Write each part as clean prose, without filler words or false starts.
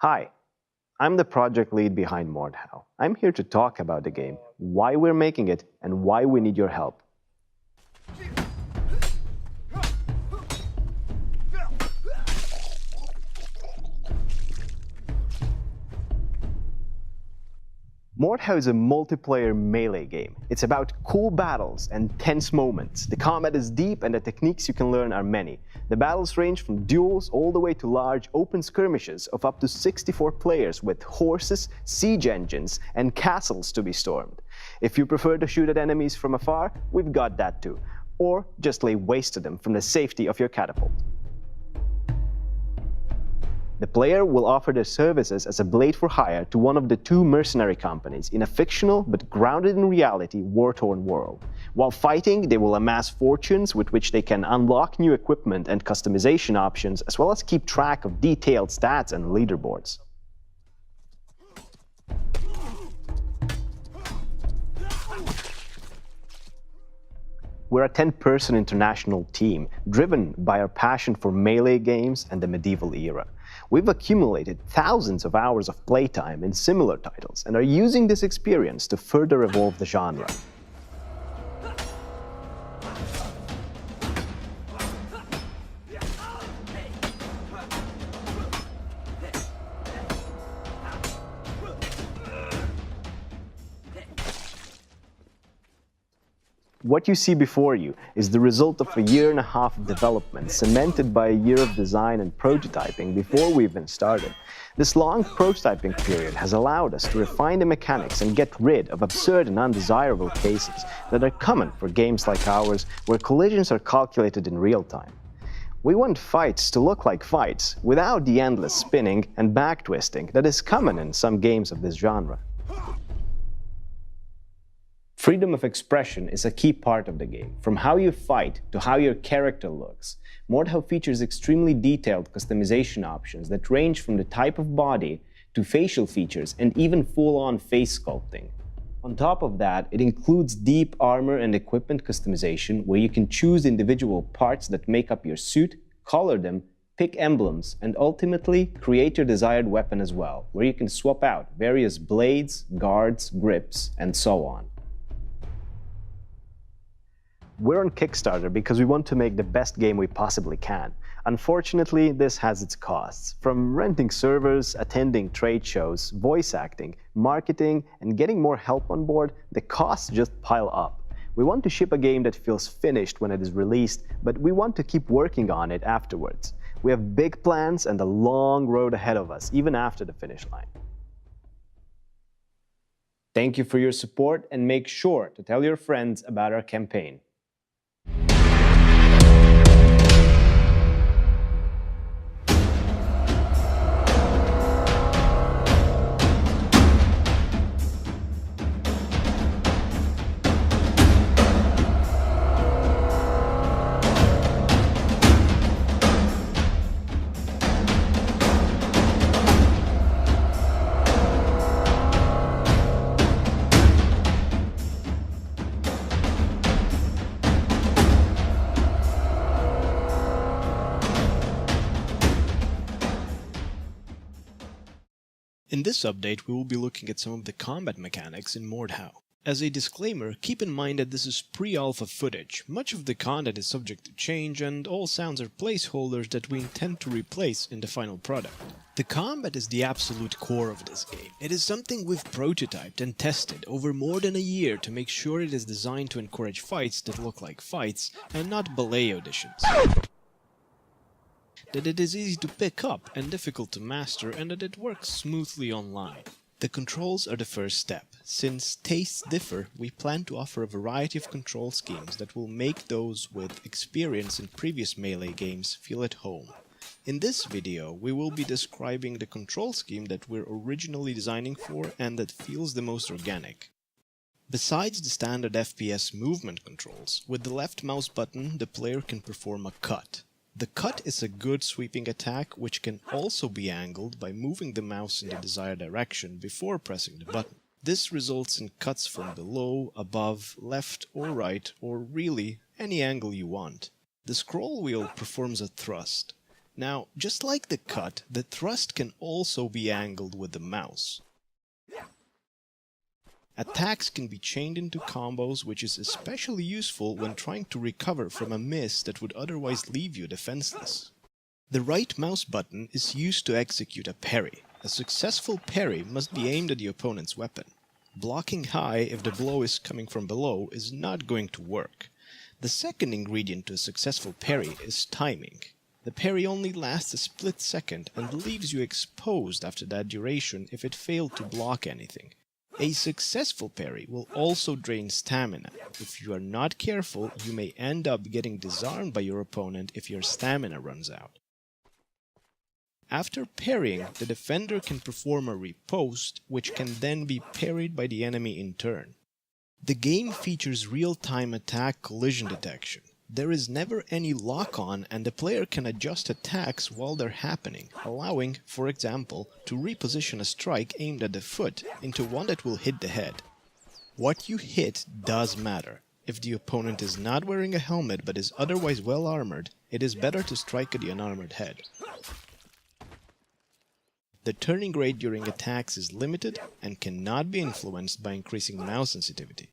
Hi, I'm the project lead behind MORDHAU. I'm here to talk about the game, why we're making it, and why we need your help. MORDHAU is a multiplayer melee game. It's about cool battles and tense moments. The combat is deep and the techniques you can learn are many. The battles range from duels all the way to large open skirmishes of up to 64 players with horses, siege engines, and castles to be stormed. If you prefer to shoot at enemies from afar, we've got that too. Or just lay waste to them from the safety of your catapult. The player will offer their services as a blade for hire to one of the two mercenary companies in a fictional but grounded in reality war-torn world. While fighting, they will amass fortunes with which they can unlock new equipment and customization options, as well as keep track of detailed stats and leaderboards. We're a 10-person international team, driven by our passion for melee games and the medieval era. We've accumulated thousands of hours of playtime in similar titles and are using this experience to further evolve the genre. What you see before you is the result of a year and a half of development, cemented by a year of design and prototyping before we even started. This long prototyping period has allowed us to refine the mechanics and get rid of absurd and undesirable cases that are common for games like ours, where collisions are calculated in real time. We want fights to look like fights, without the endless spinning and back twisting that is common in some games of this genre. Freedom of expression is a key part of the game, from how you fight to how your character looks. MORDHAU features extremely detailed customization options that range from the type of body to facial features and even full-on face sculpting. On top of that, it includes deep armor and equipment customization, where you can choose individual parts that make up your suit, color them, pick emblems, and ultimately create your desired weapon as well, where you can swap out various blades, guards, grips, and so on. We're on Kickstarter because we want to make the best game we possibly can. Unfortunately, this has its costs. From renting servers, attending trade shows, voice acting, marketing, and getting more help on board, the costs just pile up. We want to ship a game that feels finished when it is released, but we want to keep working on it afterwards. We have big plans and a long road ahead of us, even after the finish line. Thank you for your support, and make sure to tell your friends about our campaign. In this update, we will be looking at some of the combat mechanics in MORDHAU. As a disclaimer, keep in mind that this is pre-alpha footage. Much of the content is subject to change, and all sounds are placeholders that we intend to replace in the final product. The combat is the absolute core of this game. It is something we've prototyped and tested over more than a year to make sure it is designed to encourage fights that look like fights and not ballet auditions. That it is easy to pick up and difficult to master, and that it works smoothly online. The controls are the first step. Since tastes differ, we plan to offer a variety of control schemes that will make those with experience in previous melee games feel at home. In this video, we will be describing the control scheme that we're originally designing for and that feels the most organic. Besides the standard FPS movement controls, with the left mouse button the player can perform a cut. The cut is a good sweeping attack, which can also be angled by moving the mouse in the desired direction before pressing the button. This results in cuts from below, above, left or right, or really any angle you want. The scroll wheel performs a thrust. Now, just like the cut, the thrust can also be angled with the mouse. Attacks can be chained into combos, which is especially useful when trying to recover from a miss that would otherwise leave you defenseless. The right mouse button is used to execute a parry. A successful parry must be aimed at the opponent's weapon. Blocking high if the blow is coming from below is not going to work. The second ingredient to a successful parry is timing. The parry only lasts a split second and leaves you exposed after that duration if it failed to block anything. A successful parry will also drain stamina. If you are not careful, you may end up getting disarmed by your opponent if your stamina runs out. After parrying, the defender can perform a riposte, which can then be parried by the enemy in turn. The game features real-time attack collision detection. There is never any lock-on, and the player can adjust attacks while they're happening, allowing, for example, to reposition a strike aimed at the foot into one that will hit the head. What you hit does matter. If the opponent is not wearing a helmet but is otherwise well armored, it is better to strike at the unarmored head. The turning rate during attacks is limited and cannot be influenced by increasing mouse sensitivity.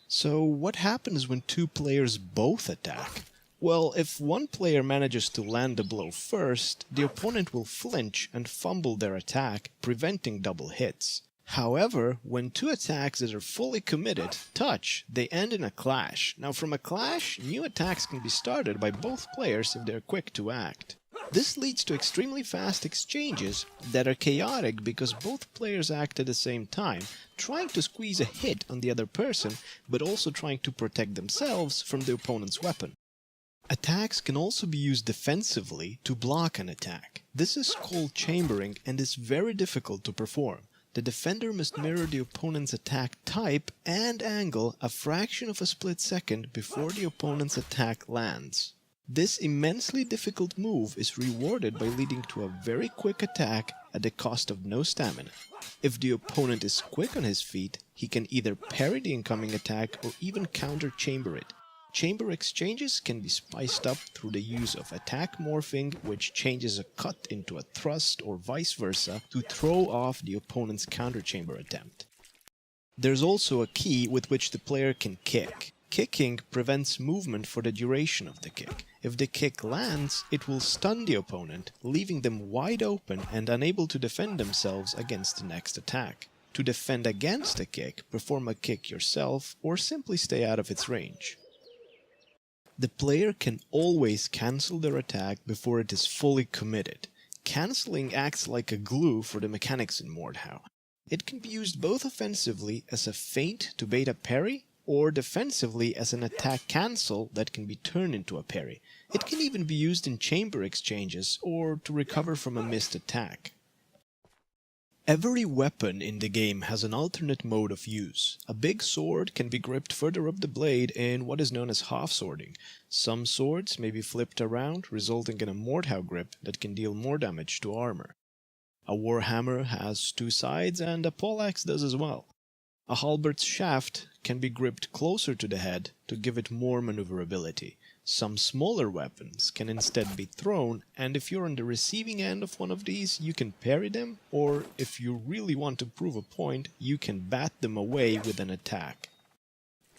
So what happens when two players both attack? Well, if one player manages to land the blow first, the opponent will flinch and fumble their attack, preventing double hits. However, when two attacks that are fully committed touch, they end in a clash. Now from a clash, new attacks can be started by both players if they're quick to act. This leads to extremely fast exchanges that are chaotic because both players act at the same time, trying to squeeze a hit on the other person, but also trying to protect themselves from the opponent's weapon. Attacks can also be used defensively to block an attack. This is called chambering and is very difficult to perform. The defender must mirror the opponent's attack type and angle a fraction of a split second before the opponent's attack lands. This immensely difficult move is rewarded by leading to a very quick attack at the cost of no stamina. If the opponent is quick on his feet, he can either parry the incoming attack or even counter-chamber it. Chamber exchanges can be spiced up through the use of attack morphing, which changes a cut into a thrust or vice versa to throw off the opponent's counter-chamber attempt. There's also a key with which the player can kick. Kicking prevents movement for the duration of the kick. If the kick lands, it will stun the opponent, leaving them wide open and unable to defend themselves against the next attack. To defend against a kick, perform a kick yourself or simply stay out of its range. The player can always cancel their attack before it is fully committed. Cancelling acts like a glue for the mechanics in MORDHAU. It can be used both offensively as a feint to bait a parry, or defensively as an attack cancel that can be turned into a parry. It can even be used in chamber exchanges or to recover from a missed attack. Every weapon in the game has an alternate mode of use. A big sword can be gripped further up the blade in what is known as half-swording. Some swords may be flipped around, resulting in a MORDHAU grip that can deal more damage to armor. A warhammer has two sides and a poleaxe does as well. A halbert's shaft can be gripped closer to the head to give it more maneuverability. Some smaller weapons can instead be thrown, and if you're on the receiving end of one of these, you can parry them, or if you really want to prove a point, you can bat them away with an attack.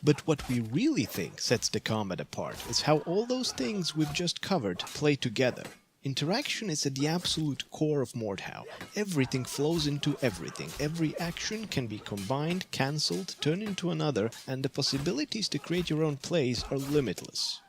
But what we really think sets the combat apart is how all those things we've just covered play together. Interaction is at the absolute core of MORDHAU. Everything flows into everything. Every action can be combined, cancelled, turned into another, and the possibilities to create your own plays are limitless.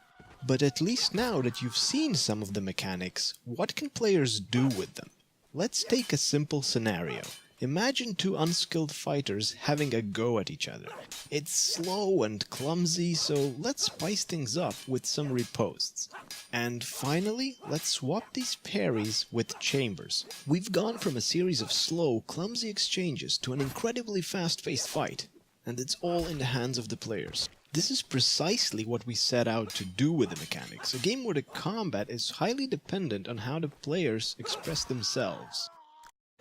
But at least now that you've seen some of the mechanics, what can players do with them? Let's take a simple scenario. Imagine two unskilled fighters having a go at each other. It's slow and clumsy, so let's spice things up with some ripostes. And finally, let's swap these parries with chambers. We've gone from a series of slow, clumsy exchanges to an incredibly fast-paced fight, and it's all in the hands of the players. This is precisely what we set out to do with the mechanics, a game where the combat is highly dependent on how the players express themselves.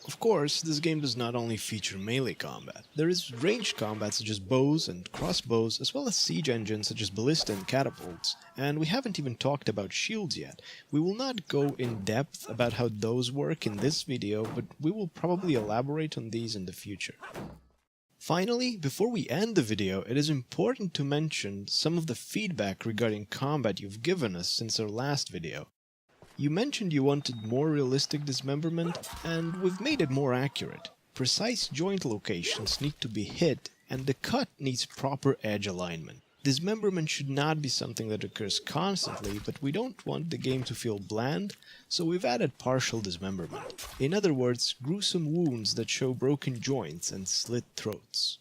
Of course, this game does not only feature melee combat. There is ranged combat such as bows and crossbows, as well as siege engines such as ballista and catapults. And we haven't even talked about shields yet. We will not go in depth about how those work in this video, but we will probably elaborate on these in the future. Finally, before we end the video, it is important to mention some of the feedback regarding combat you've given us since our last video. You mentioned you wanted more realistic dismemberment, and we've made it more accurate. Precise joint locations need to be hit, and the cut needs proper edge alignment. Dismemberment should not be something that occurs constantly, but we don't want the game to feel bland, so we've added partial dismemberment. In other words, gruesome wounds that show broken joints and slit throats.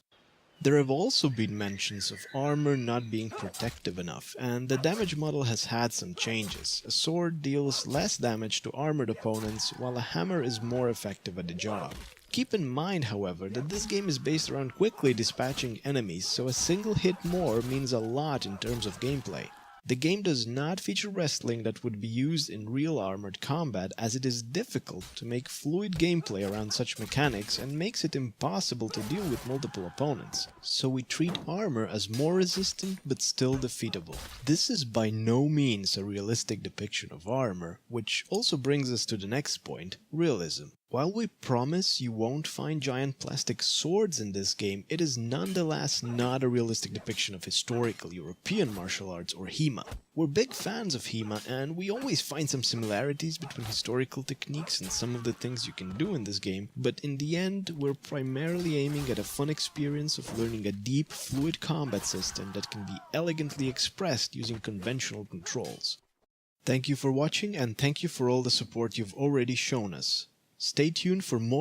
There have also been mentions of armor not being protective enough, and the damage model has had some changes. A sword deals less damage to armored opponents, while a hammer is more effective at the job. Keep in mind, however, that this game is based around quickly dispatching enemies, so a single hit more means a lot in terms of gameplay. The game does not feature wrestling that would be used in real armored combat, as it is difficult to make fluid gameplay around such mechanics and makes it impossible to deal with multiple opponents. So we treat armor as more resistant but still defeatable. This is by no means a realistic depiction of armor, which also brings us to the next point, realism. While we promise you won't find giant plastic swords in this game, it is nonetheless not a realistic depiction of historical European martial arts or HEMA. We're big fans of HEMA, and we always find some similarities between historical techniques and some of the things you can do in this game, but in the end, we're primarily aiming at a fun experience of learning a deep, fluid combat system that can be elegantly expressed using conventional controls. Thank you for watching, and thank you for all the support you've already shown us. Stay tuned for more